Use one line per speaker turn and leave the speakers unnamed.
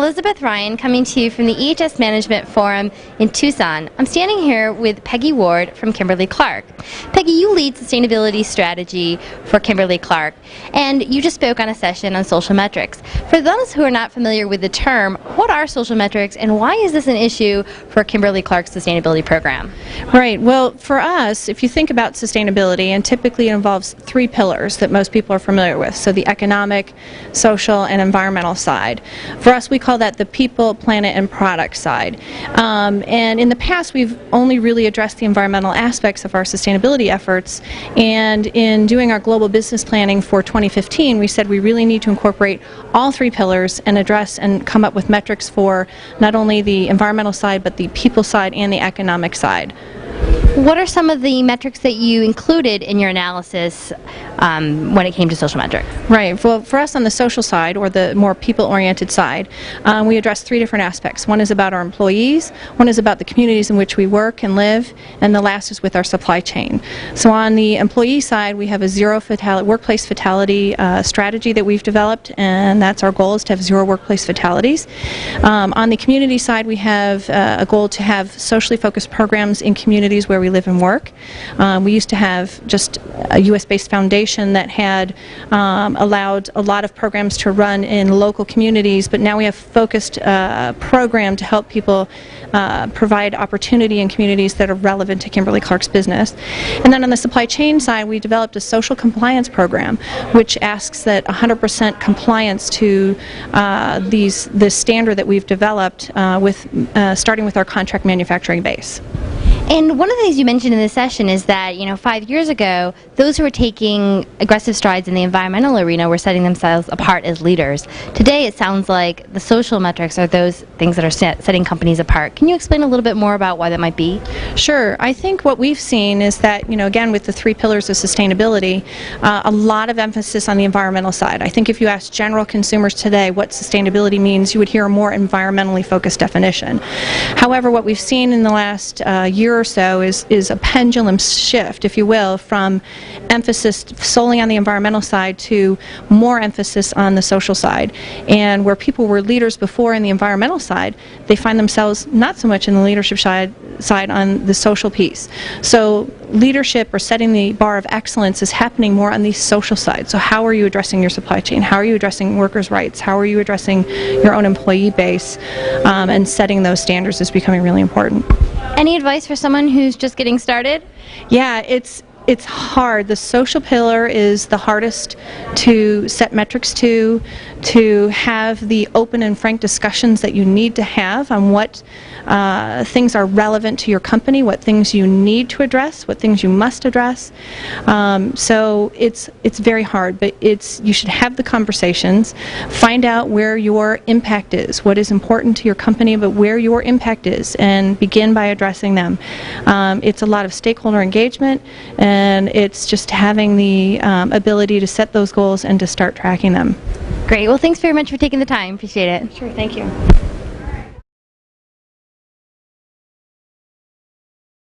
Elizabeth Ryan, coming to you from the EHS Management Forum in Tucson. I'm standing here with Peggy Ward from Kimberly-Clark. Peggy, you lead sustainability strategy for Kimberly-Clark, and you just spoke on a session on social metrics. For those who are not familiar with the term, what are social metrics and why is this an issue for Kimberly-Clark's sustainability program?
Right. Well, for us, if you think about sustainability, and typically it involves three pillars that most people are familiar with, so the economic, social, and environmental side. For us, we call that the people, planet, and product side. And in the past, we've only really addressed the environmental aspects of our sustainability efforts, and in doing our global business planning for 2015, we said we really need to incorporate all three pillars and address and come up with metrics for not only the environmental side, but the people side and the economic side.
What are some of the metrics that you included in your analysis when it came to social metrics?
Right. Well, for us on the social side, or the more people-oriented side, we address three different aspects. One is about our employees, one is about the communities in which we work and live, and the last is with our supply chain. So on the employee side, we have a zero workplace fatality strategy that we've developed, and that's our goal, is to have zero workplace fatalities. On the community side, we have a goal to have socially focused programs in communities where we live and work. We used to have just a U.S.-based foundation that had allowed a lot of programs to run in local communities, but now we have focused program to help people provide opportunity in communities that are relevant to Kimberly-Clark's business. And then on the supply chain side, we developed a social compliance program, which asks that 100% compliance to this standard that we've developed starting with our contract manufacturing base.
And one of the things you mentioned in this session is that, 5 years ago, those who were taking aggressive strides in the environmental arena were setting themselves apart as leaders. Today, it sounds like the social metrics are those things that are setting companies apart. Can you explain a little bit more about why that might be?
Sure. I think what we've seen is that, again, with the three pillars of sustainability, a lot of emphasis on the environmental side. I think if you ask general consumers today what sustainability means, you would hear a more environmentally focused definition. However, what we've seen in the last year or so is a pendulum shift, if you will, from emphasis solely on the environmental side to more emphasis on the social side. And where people were leaders before in the environmental side, they find themselves not so much in the leadership side on the social piece. So leadership, or setting the bar of excellence, is happening more on the social side. So how are you addressing your supply chain? How are you addressing workers' rights? How are you addressing your own employee base? And setting those standards is becoming really important.
Any advice for someone who's just getting started?
Yeah, it's hard. The social pillar is the hardest to set metrics to have the open and frank discussions that you need to have on what things are relevant to your company, what things you need to address, what things you must address. So it's very hard, but you should have the conversations, find out where your impact is, what is important to your company, but where your impact is, and begin by addressing them. It's a lot of stakeholder engagement, and it's just having the ability to set those goals and to start tracking them.
Great. Well, thanks very much for taking the time. Appreciate it.
Sure. Thank you.